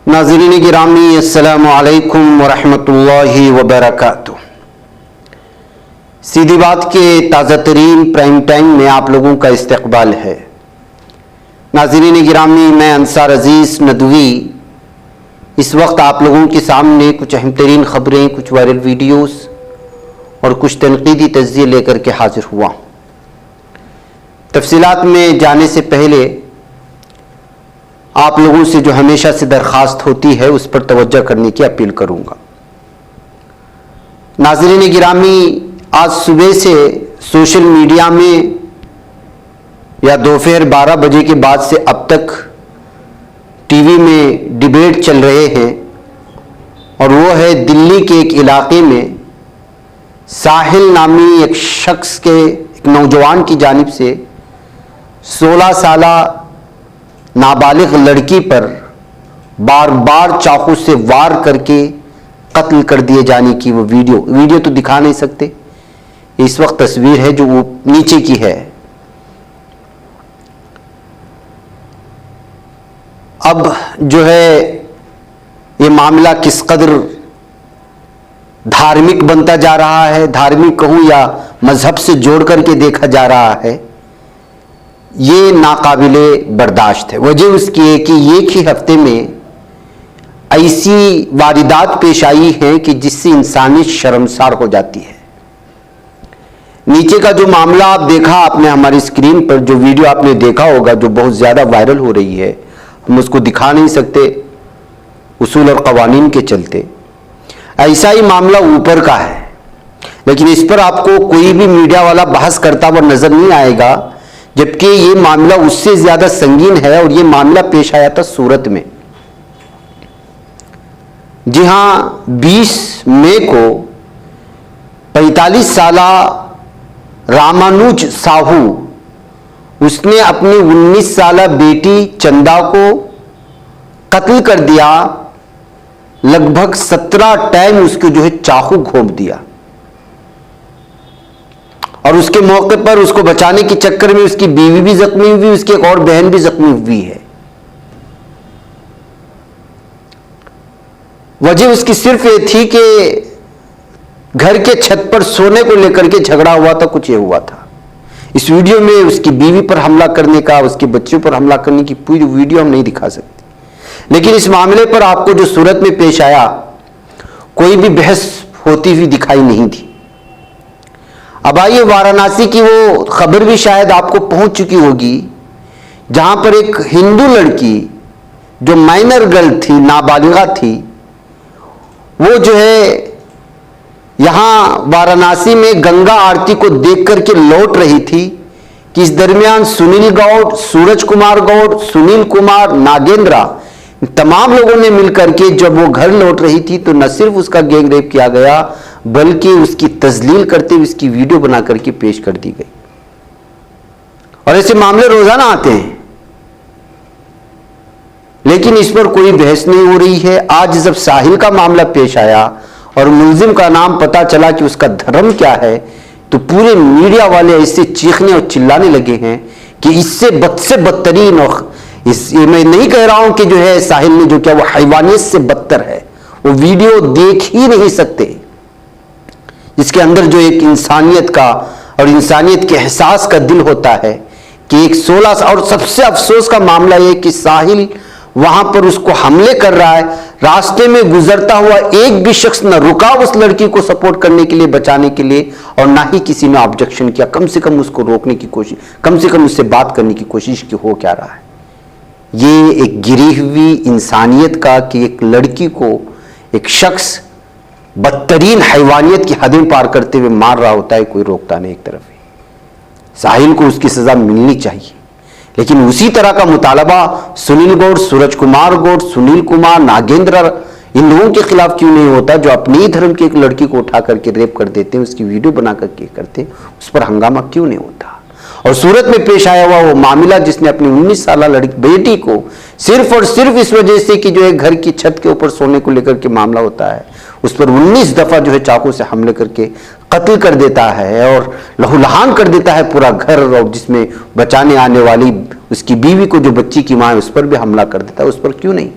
नाज़रीन गिरामी अस्सलामु अलैकुम वरहमतुल्लाहि वबरकातुह। सीधी बात के ताज़ा तरीन प्राइम टाइम में आप लोगों का इस्तकबाल है। नाज़रीन गिरामी, मैं अंसार अजीज़ नदवी इस वक्त आप लोगों के सामने कुछ अहम तरीन ख़बरें, कुछ वायरल वीडियोस और कुछ तनकीदी तज्ज़िये लेकर के हाजिर हुआ। तफसीलात में जाने से पहले आप लोगों से जो हमेशा से दरख्वास्त होती है उस पर तवज्जो करने की अपील करूंगा। नाज़रीन गिरामी, आज सुबह से सोशल मीडिया में या दोपहर 12 बजे के बाद से अब तक टीवी में डिबेट चल रहे हैं और वो है दिल्ली के एक इलाके में साहिल नामी एक शख्स के, एक नौजवान की जानिब से 16 साला नाबालिग लड़की पर बार बार चाकू से वार करके कत्ल कर दिए जाने की वो वीडियो तो दिखा नहीं सकते। इस वक्त तस्वीर है जो वो नीचे की है। अब जो है ये मामला किस कदर धार्मिक बनता जा रहा है, धार्मिक कहूं या मजहब से जोड़ करके देखा जा रहा है, ये नाकाबिले बर्दाश्त है। वजह उसकी है कि एक ही हफ्ते में ऐसी वारदात पेश आई है कि जिससे इंसानियत शर्मसार हो जाती है। नीचे का जो मामला आप देखा आपने हमारी स्क्रीन पर, जो वीडियो आपने देखा होगा जो बहुत ज्यादा वायरल हो रही है, हम उसको दिखा नहीं सकते उसूल और कवानीन के चलते। ऐसा ही मामला ऊपर का है, लेकिन इस पर आपको कोई भी मीडिया वाला बहस करता हुआ नजर नहीं आएगा, जबकि ये मामला उससे ज्यादा संगीन है। और ये मामला पेश आया था सूरत में। जी हां, 20 मई को 45 साला रामानुज साहू, उसने अपनी 19 साला बेटी चंदा को कत्ल कर दिया। लगभग 17 टाइम उसको जो है चाकू घोंप दिया और उसके मौके पर उसको बचाने के चक्कर में उसकी बीवी भी जख्मी हुई, उसकी एक और बहन भी जख्मी हुई है। वजह उसकी सिर्फ ये थी कि घर के छत पर सोने को लेकर के झगड़ा हुआ था, कुछ ये हुआ था। इस वीडियो में उसकी बीवी पर हमला करने का, उसके बच्चों पर हमला करने की पूरी वीडियो हम नहीं दिखा सकते, लेकिन इस मामले पर आपको जो सूरत में पेश आया कोई भी बहस होती हुई दिखाई नहीं थी। अब आइए, वाराणसी की वो खबर भी शायद आपको पहुंच चुकी होगी, जहां पर एक हिंदू लड़की जो माइनर गर्ल थी, नाबालिगा थी, वो जो है यहां वाराणसी में गंगा आरती को देख करके लौट रही थी कि इस दरमियान सुनील गौड़, सूरज कुमार गौड़, सुनील कुमार, नागेंद्रा, तमाम लोगों ने मिलकर के जब वो घर लौट रही थी तो न सिर्फ उसका गैंग रेप किया गया बल्कि उसकी तजलील करते हुए उसकी वीडियो बना करके पेश कर दी गई। और ऐसे मामले रोजाना आते हैं, लेकिन इस पर कोई बहस नहीं हो रही है। आज जब साहिल का मामला पेश आया और मुलजिम का नाम पता चला कि उसका धर्म क्या है, तो पूरे मीडिया वाले ऐसे चीखने और चिल्लाने लगे हैं कि इससे बदतरीन, और ये मैं नहीं कह रहा हूं कि जो है साहिल ने जो किया वो हैवानियत से बदतर है, वो वीडियो देख ही नहीं सकते। इसके अंदर जो एक इंसानियत का और इंसानियत के एहसास का दिल होता है कि एक 16, और सबसे अफसोस का मामला यह कि साहिल वहां पर उसको हमले कर रहा है, रास्ते में गुजरता हुआ एक भी शख्स न रुका उस लड़की को सपोर्ट करने के लिए, बचाने के लिए, और ना ही किसी ने ऑब्जेक्शन किया, कम से कम उसको रोकने की कोशिश, कम से कम उससे बात करने की कोशिश की हो क्या रहा है। ये एक गिरी हुई इंसानियत का कि एक लड़की को एक शख्स बदतरीन हैवानियत की हदें पार करते हुए मार रहा होता है, कोई रोकता नहीं। एक तरफ साहिल को उसकी सजा मिलनी चाहिए, लेकिन उसी तरह का मुतालबा सुनील गौड़, सूरज कुमार गौड़, सुनील कुमार, नागेंद्र, इन लोगों के खिलाफ क्यों नहीं होता जो अपने ही धर्म की एक लड़की को उठा करके रेप कर देते हैं, उसकी वीडियो बना करके करते हैं, उस पर हंगामा क्यों नहीं होता। और सूरत में पेश आया हुआ वो मामला जिसने अपनी 19 साला लड़की बेटी को सिर्फ और सिर्फ इस वजह से कि जो है घर की छत के ऊपर सोने को लेकर के मामला होता है, उस पर 19 दफा जो है चाकू से हमले करके कत्ल कर देता है और लहूलुहान कर देता है पूरा घर, और जिसमें बचाने आने वाली उसकी बीवी को जो बच्ची की मां है उस पर भी हमला कर देता है। उस पर क्यों नहीं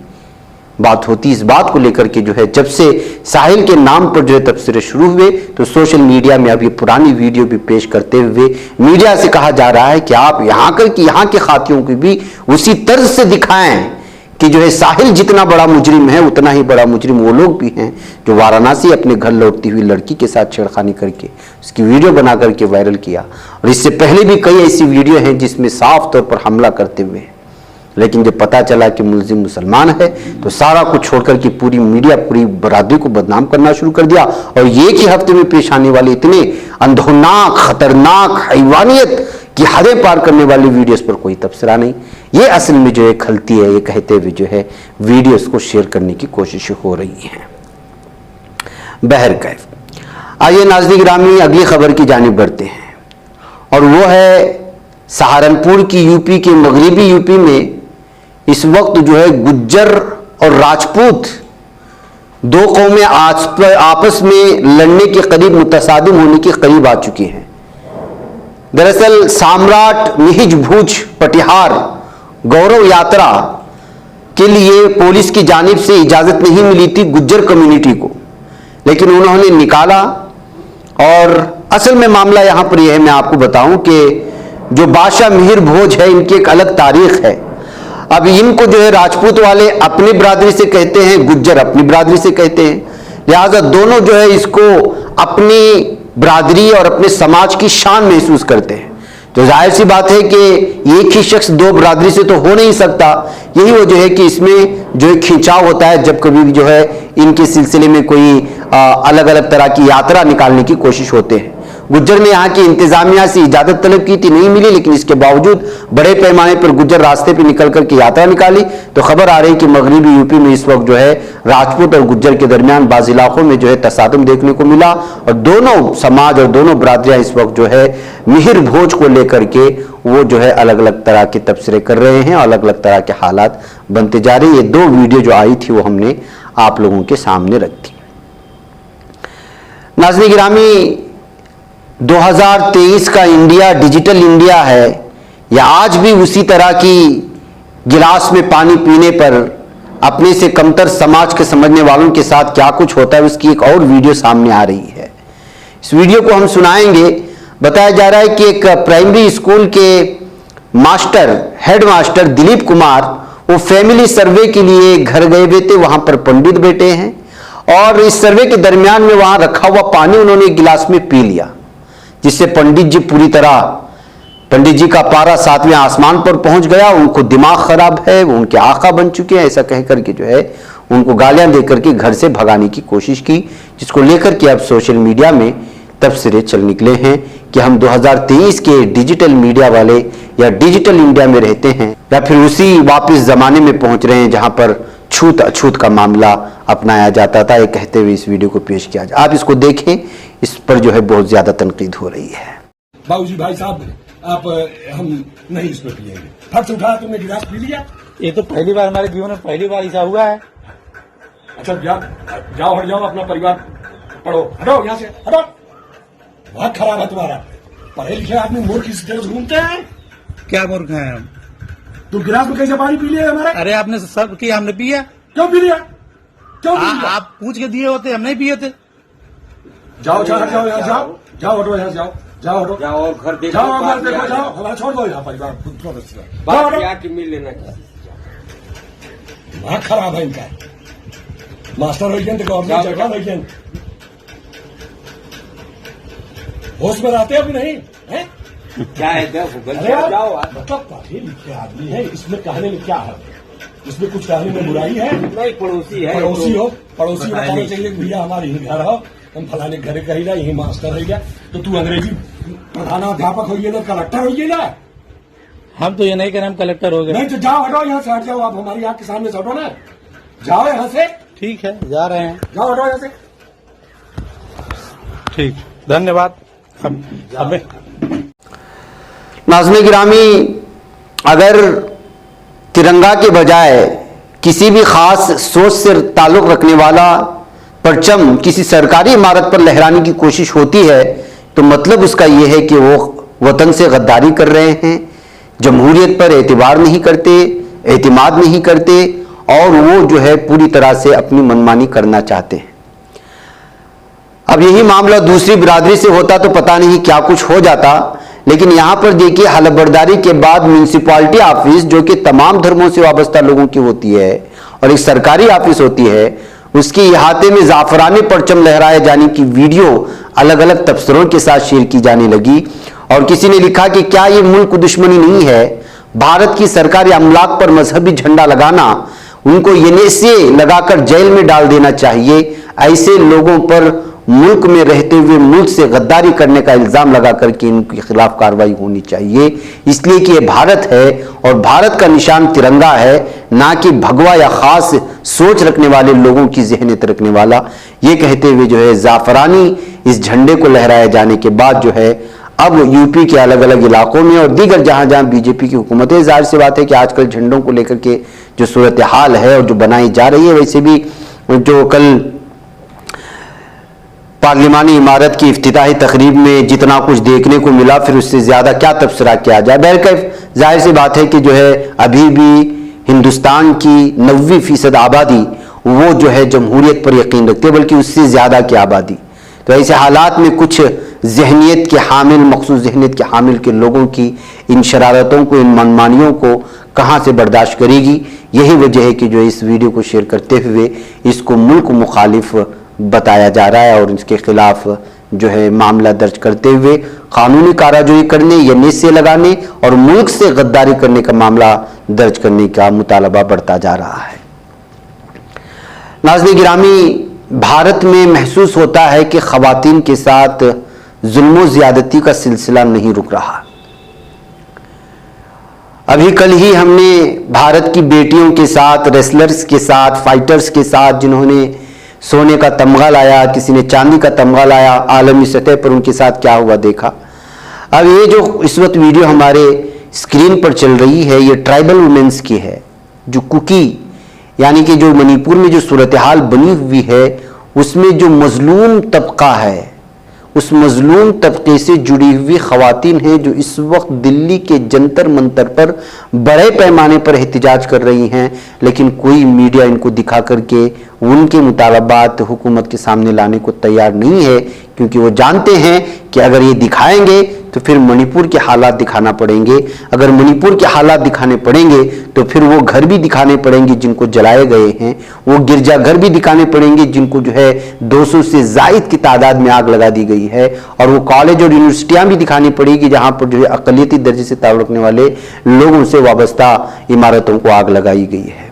बात होती इस बात को लेकर के जो है, जब से साहिल के नाम पर जो है तबसरे शुरू हुए तो सोशल मीडिया में अब ये पुरानी वीडियो भी पेश करते हुए मीडिया से कहा जा रहा है कि आप यहाँ के खातियों को भी उसी तर्ज से दिखाएं कि जो है साहिल जितना बड़ा मुजरिम है उतना ही बड़ा मुजरिम वो लोग भी हैं जो वाराणसी अपने घर लौटती हुई लड़की के साथ छेड़खानी करके उसकी वीडियो बना करके वायरल किया। और इससे पहले भी कई ऐसी वीडियो हैं जिसमें साफ तौर पर हमला करते हुए हैं, लेकिन जब पता चला कि मुलजिम मुसलमान है तो सारा कुछ छोड़कर के पूरी मीडिया पूरी बरादरी को बदनाम करना शुरू कर दिया। और एक ही हफ्ते में पेश आने वाले इतने अंधोनाक, खतरनाक, हैवानियत की हदें पार करने वाली वीडियोस पर कोई तबसरा नहीं। ये असल में जो है खलती है, ये कहते हुए जो है वीडियोस को शेयर करने की कोशिश हो रही है। बहरकैफ, आइए नाज़रीन गिरामी अगली खबर की जानिब बढ़ते हैं और वो है सहारनपुर की यूपी के मगरिबी यूपी में इस वक्त जो है गुज्जर और राजपूत दो कौमें आपस में लड़ने के करीब, मुतसादिम होने के करीब आ चुकी हैं। दरअसल सम्राट निहिज भूज पटिहार गौरव यात्रा के लिए पुलिस की जानिब से इजाजत नहीं मिली थी गुज्जर कम्युनिटी को, लेकिन उन्होंने निकाला। और असल में मामला यहां पर यह है, मैं आपको बताऊं कि जो बादशाह मिहिर भोज है इनकी एक अलग तारीख है। अब इनको जो है राजपूत वाले अपनी बिरादरी से कहते हैं, गुज्जर अपनी बिरादरी से कहते हैं, लिहाजा दोनों जो है इसको अपनी बिरादरी और अपने समाज की शान महसूस करते हैं। तो जाहिर सी बात है कि एक ही शख्स दो बिरादरी से तो हो नहीं सकता। यही वजह है कि इसमें जो है खिंचाव होता है जब कभी भी जो है इनके सिलसिले में कोई अलग अलग तरह की यात्रा निकालने की कोशिश होते हैं। गुज्जर ने यहाँ की इंतजामिया से इजाजत तलब की थी, नहीं मिली, लेकिन इसके बावजूद बड़े पैमाने पर गुज्जर रास्ते पर निकल करके यात्रा निकाली। तो खबर आ रही कि मगरिबी यूपी में इस वक्त जो है राजपूत और गुज्जर के दरमियान बाज इलाकों में जो है तसादुम देखने को मिला और दोनों समाज और दोनों बरादरियां इस वक्त जो है मिहिर भोज को लेकर के वो जो है अलग अलग तरह के तबसरे कर रहे हैं और अलग अलग तरह के हालात बनते जा रहे हैं। ये दो वीडियो जो आई थी वो हमने आप लोगों के सामने रख दी। नाज़रीन गिरामी, 2023 का इंडिया डिजिटल इंडिया है या आज भी उसी तरह की गिलास में पानी पीने पर अपने से कमतर समाज के समझने वालों के साथ क्या कुछ होता है उसकी एक और वीडियो सामने आ रही है। इस वीडियो को हम सुनाएंगे। बताया जा रहा है कि एक प्राइमरी स्कूल के हेड मास्टर दिलीप कुमार वो फैमिली सर्वे के लिए घर गए हुए थे, वहां पर पंडित बैठे हैं और इस सर्वे के दरमियान में वहां रखा हुआ पानी उन्होंने एक गिलास में पी लिया, जिससे पंडित जी पूरी तरह, पंडित जी का पारा 7वें आसमान पर पहुंच गया। उनको दिमाग खराब है, वो उनके आका बन चुके हैं, ऐसा कह करके जो है उनको गालियां देकर के घर से भगाने की कोशिश की, जिसको लेकर के अब सोशल मीडिया में तबसरे चल निकले हैं कि हम 2023 के डिजिटल मीडिया वाले या डिजिटल इंडिया में रहते हैं या फिर उसी वापस जमाने में पहुंच रहे हैं जहां पर छूत अछूत का मामला अपनाया जाता था। ये कहते हुए इस वीडियो को पेश किया जाए, आप इसको देखें। इस पर जो है बहुत ज्यादा तनकीद हो रही है। बाबूजी, भाई साहब, आप हम नहीं इसमें पिएंगे। फट से उठाया तुमने गिलास पी लिया। ये तो पहली बार हमारे जीवन में पहली बार ऐसा हुआ है। अच्छा जाओ हट जाओ, अपना परिवार पढ़ो, हटो यहाँ से, हटो। बहुत खराब है तुम्हारा। पढ़े लिखे आदमी मूर्ख की तरह घूमते हैं। क्या मूर्ख हैं हम? तुम गिलास में कैसे पानी पी लिया हमारा? अरे आपने सब किया, हमने पिया। क्यों पी लिया? क्यों पी लिया? आप पूछ के दिए होते, हम नहीं पिए थे। जाओ जाओ जाओ यहाँ जाओ, जाओ हटो यहाँ से, जाओ जाओ हटो, जाओ और घर देखो, जाओ घर देखो, जाओ हमारा छोड़ दो यहाँ परिवार। बात क्या कि मिल लेना। बहुत खराब है इनका। मास्टर हो गए तो गवर्नमेंट जगह हो गए, होश में रहते हो कि नहीं है? क्या है जाओ। मतलब पढ़े लिखे आदमी है, इसमें कहने में क्या है? इसमें कुछ कहने में बुराई है? नहीं, पड़ोसी है। पड़ोसी हो, पड़ोसी बताना चाहिए कि भैया हमारे यही घर हो, हम फलाने घर कही यही मास्टर है, तो तू अंग्रेजी प्रधानाध्यापक होइए ना, कलेक्टर होइए ना। हम तो ये नहीं करें, हम कलेक्टर हो गए। नहीं तो जाओ हटो यहाँ से, हट जाओ। आप हमारी आँख के सामने से हटो ना, जाओ यहाँ से। ठीक है, जा रहे हैं। जाओ हटो यहाँ से। ठीक, धन्यवाद। हमें नाज़रीन गिरामी, अगर तिरंगा के बजाय किसी भी खास सोच से ताल्लुक रखने वाला परचम किसी सरकारी इमारत पर लहराने की कोशिश होती है तो मतलब उसका यह है कि वो वतन से गद्दारी कर रहे हैं, जमहूरियत पर एतबार नहीं करते, एतमाद नहीं करते और वो जो है पूरी तरह से अपनी मनमानी करना चाहते हैं। अब यही मामला दूसरी बिरादरी से होता तो पता नहीं क्या कुछ हो जाता, लेकिन यहां पर देखिए हलफबर्दारी के बाद म्यूनिसिपैलिटी ऑफिस जो कि तमाम धर्मों से वाबस्ता लोगों की होती है और एक सरकारी ऑफिस होती है, उसके इहाते में जाफरानी परचम लहराए जाने की वीडियो अलग अलग तबसरों के साथ शेयर की जाने लगी। और किसी ने लिखा कि क्या ये मुल्क दुश्मनी नहीं है? भारत की सरकारी अमलाक पर मजहबी झंडा लगाना, उनको एनएसए लगाकर जेल में डाल देना चाहिए। ऐसे लोगों पर मुल्क में रहते हुए मुल्क से गद्दारी करने का इल्जाम लगा करके इनके खिलाफ कार्रवाई होनी चाहिए, इसलिए कि ये भारत है और भारत का निशान तिरंगा है, ना कि भगवा या खास सोच रखने वाले लोगों की ज़हनियत रखने वाला। ये कहते हुए जो है जाफरानी इस झंडे को लहराए जाने के बाद जो है अब यूपी के अलग अलग इलाकों में और दीगर जहां जहां बीजेपी की हुकूमत है, जाहिर सी बात है कि आजकल झंडों को लेकर के जो सूरत हाल है और जो बनाई जा रही है, वैसे भी जो कल पार्लिमानी इमारत की इफ्तिताही तकरीब में जितना कुछ देखने को मिला, फिर उससे ज्यादा क्या तबसरा किया जाए। बहरकैफ जाहिर सी बात है कि जो है अभी भी हिंदुस्तान की 90% आबादी वो जो है जमहूरियत पर यकीन रखती है, बल्कि उससे ज्यादा की आबादी। तो ऐसे हालात में कुछ जहनियत के हामिल, मखसूस जहनियत के हामिल के लोगों की इन शरारतों को, इन मनमानियों को कहाँ से बर्दाश्त करेगी। यही वजह है कि जो इस वीडियो को शेयर करते हुए इसको मुल्क मुखालिफ बताया जा रहा है और इसके खिलाफ जो है मामला दर्ज करते हुए कानूनी कार्रवाई करने, एनएसए लगाने और मुल्क से गद्दारी करने का मामला दर्ज करने का मुतालबा बढ़ता जा रहा है। नाज़रीन गिरामी, भारत में महसूस होता है कि ख़वातीन के साथ जुल्म ज़्यादती का सिलसिला नहीं रुक रहा। अभी कल ही हमने भारत की बेटियों के साथ, रेसलर्स के साथ, फाइटर्स के साथ, जिन्होंने सोने का तमगा लाया, किसी ने चांदी का तमगा लाया, आलमी सतह पर उनके साथ क्या हुआ देखा। अब ये जो इस वक्त वीडियो हमारे स्क्रीन पर चल रही है, ये ट्राइबल वुमेन्स की है, जो कुकी यानी कि जो मणिपुर में जो सूरत हाल बनी हुई है, उसमें जो मजलूम तबका है, उस मजलूम तबके से जुड़ी हुई खवातीन हैं जो इस वक्त दिल्ली के जंतर मंतर पर बड़े पैमाने पर एहतजाज कर रही हैं, लेकिन कोई मीडिया इनको दिखा करके उनके मुतालबात हुकूमत के सामने लाने को तैयार नहीं है, क्योंकि वो जानते हैं कि अगर ये दिखाएंगे तो फिर मणिपुर के हालात दिखाना पड़ेंगे। अगर मणिपुर के हालात दिखाने पड़ेंगे तो फिर वो घर भी दिखाने पड़ेंगे जिनको जलाए गए हैं, वो गिरजाघर भी दिखाने पड़ेंगे जिनको जो है 200 से जायद की तादाद में आग लगा दी गई है, और वो कॉलेज और यूनिवर्सिटियां भी दिखानी पड़ेगी जहां पर जो है अक़लियती दर्जे से ताल्लुक़ रखने वाले लोगों से वाबस्ता इमारतों को आग लगाई गई है।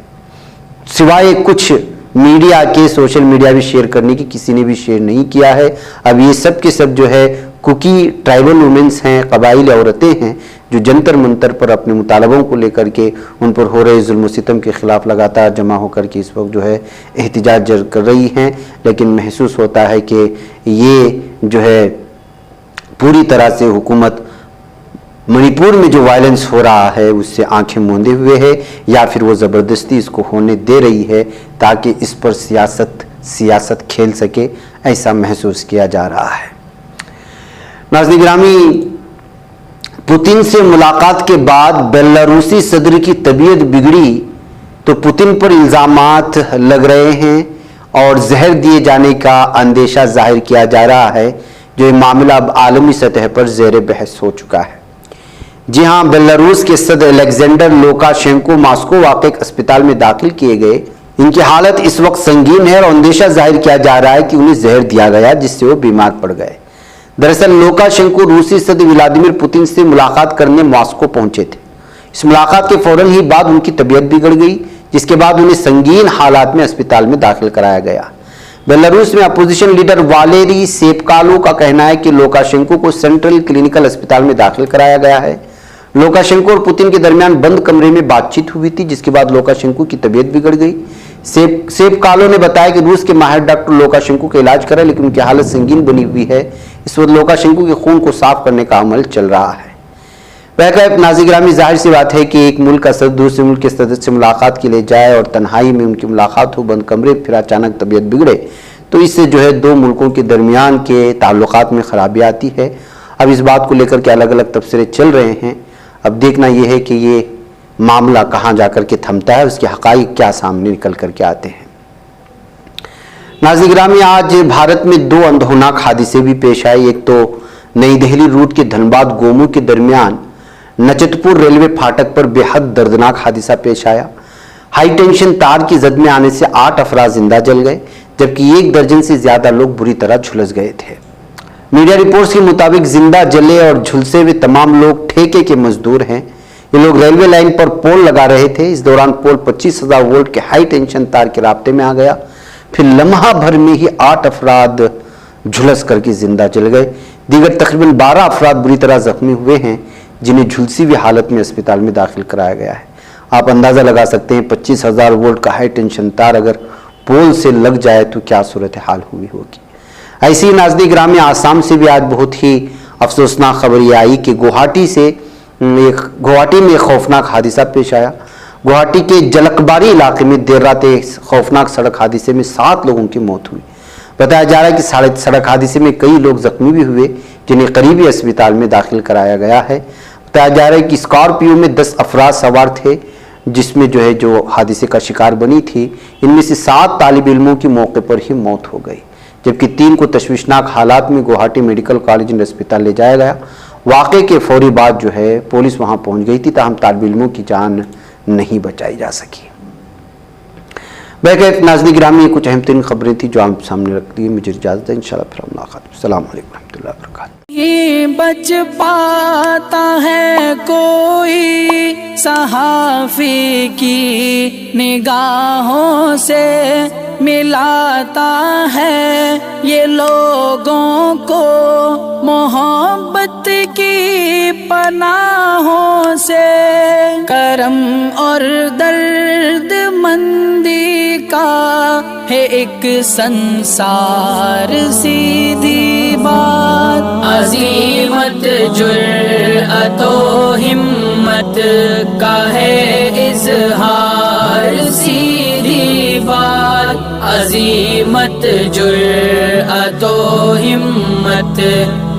सिवाय कुछ मीडिया के, सोशल मीडिया भी शेयर करने की, किसी ने भी शेयर नहीं किया है। अब ये सब के सब जो है कुकी ट्राइबल वुमेन्स हैं, कबाइली औरतें हैं जो जंतर मंतर पर अपने मुतालबों को लेकर के उन पर हो रहे जुल्म सितम के खिलाफ लगातार जमा होकर के इस वक्त जो है एहतिजाज कर रही हैं। लेकिन महसूस होता है कि ये जो है पूरी तरह से हुकूमत मणिपुर में जो वायलेंस हो रहा है उससे आंखें मूंदे हुए है, या फिर वो ज़बरदस्ती इसको होने दे रही है ताकि इस पर सियासत खेल सके, ऐसा महसूस किया जा रहा है। नाज़रीन गिरामी, पुतिन से मुलाकात के बाद बेलारूसी सदर की तबीयत बिगड़ी तो पुतिन पर इल्ज़ामात लग रहे हैं और जहर दिए जाने का अंदेशा जाहिर किया जा रहा है, जो ये मामला अब आलमी सतह पर ज़ेर बहस हो चुका है। जी हाँ, बेलारूस के सदर अलेक्जेंडर लुकाशेंको मॉस्को वाक़ एक अस्पताल में दाखिल किए गए। इनकी हालत इस वक्त संगीन है और अंदेशा जाहिर किया जा रहा है कि उन्हें जहर दिया गया जिससे वो बीमार पड़ गए। दरअसल लुकाशेंको रूसी सदर व्लादिमीर पुतिन से मुलाकात करने मॉस्को पहुंचे थे। इस मुलाकात के फौरन ही बाद उनकी तबीयत बिगड़ गई, जिसके बाद उन्हें संगीन हालात में अस्पताल में दाखिल कराया गया। बेलारूस में अपोजिशन लीडर वालेरी सेपकालो का कहना है कि लुकाशेंको को सेंट्रल क्लिनिकल अस्पताल में दाखिल कराया गया है। लुकाशेंको और पुतिन के दरमियान बंद कमरे में बातचीत हुई थी, जिसके बाद लुकाशेंको की तबीयत बिगड़ गई। सेपकालो ने बताया कि रूस के माहिर डॉक्टर लुकाशेंको का इलाज करा, लेकिन उनकी हालत संगीन बनी हुई है। इस वक्त लुकाशेंको के खून को साफ करने का अमल चल रहा है। वह नाज़रीन गिरामी, जाहिर सी बात है कि एक मुल्क का सदर दूसरे मुल्क के सदस्य से मुलाकात के लिए जाए और तन्हाई में उनकी मुलाकात हो बंद कमरे, फिर अचानक तबीयत बिगड़े, तो इससे जो है दो मुल्कों के दरमियान के ताल्लुकात में खराबी आती है। अब इस बात को लेकर के अलग अलग तबसरे चल रहे हैं। अब देखना यह है कि ये मामला कहां जाकर के थमता है, उसके हकाइक क्या सामने निकल करके आते हैं। नाज़रीन गिरामी, आज भारत में दो अंधोनाक हादसे भी पेश आए। एक तो नई दिल्ली रूट के धनबाद गोमू के दरमियान नचतपुर रेलवे फाटक पर बेहद दर्दनाक हादसा पेश आया। हाई टेंशन तार की जद में आने से 8 अफराद जिंदा जल गए, जबकि 1 दर्जन से ज्यादा लोग बुरी तरह झुलस गए थे। मीडिया रिपोर्ट्स के मुताबिक जिंदा जले और झुलसे हुए तमाम लोग ठेके के मजदूर हैं। ये लोग रेलवे लाइन पर पोल लगा रहे थे। इस दौरान पोल 25,000 वोल्ट के हाई टेंशन तार के राब्ते में आ गया। फिर लम्हा भर में ही 8 अफराद झुलस करके जिंदा जल गए। दीगर तकरीबन 12 अफराद बुरी तरह जख्मी हुए हैं, जिन्हें झुलसी हुई हालत में अस्पताल में दाखिल कराया गया है। आप अंदाजा लगा सकते हैं 25,000 वोल्ट का हाई टेंशन तार अगर पोल से लग जाए तो क्या सूरत हाल हुई होगी। ऐसी ही नाज़रीन गिरामी, आसाम से भी आज बहुत ही अफसोसनाक खबर ये आई कि गुवाहाटी में एक खौफनाक हादसा पेश आया। गुवाहाटी के जलकबारी इलाके में देर रात एक खौफनाक सड़क हादसे में 7 लोगों की मौत हुई। बताया जा रहा है कि सड़क हादसे में कई लोग जख्मी भी हुए, जिन्हें करीबी अस्पताल में दाखिल कराया गया है। बताया जा रहा है कि स्कॉर्पियो में 10 अफराद सवार थे, जिसमें जो हादसे का शिकार बनी थी। इनमें से 7 तालिब इल्मों की मौके पर ही मौत हो गई, जबकि 3 को तशवीशनाक हालात में गुवाहाटी मेडिकल कॉलेज एंड अस्पताल ले जाया गया। वाक़े के फौरी बाद पुलिस वहां पहुंच गई थी, ताहम तालिब इल्मों की जान नहीं बचाई जा सकी। बैक नाज़रीन गिरामी, कुछ अहम तरीन खबरें थी जो आप सामने रख दी। मुझे इजाज़त है, इंशाअल्लाह फिर मुलाकात। अस्सलाम वालेकुम रहमतुल्लाहि व बरकातहू। ये बच पाता है कोई सहाफ़ी की निगाहों से, मिलाता है ये लोगों को मोहब्बत की पनाहों से। करम और दर्द मंदी का है एक संसार, सीधी बात। अज़ीमत जुर्अतो हिम्मत का है इज़हार, सीधी बात। अज़ीमत जुर्अतो हिम्मत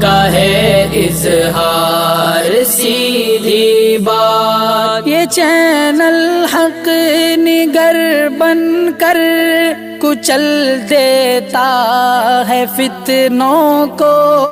का है इज़हार, सीधी बात। ये चैनल हक निगर बनकर कुचल देता है फितनों को।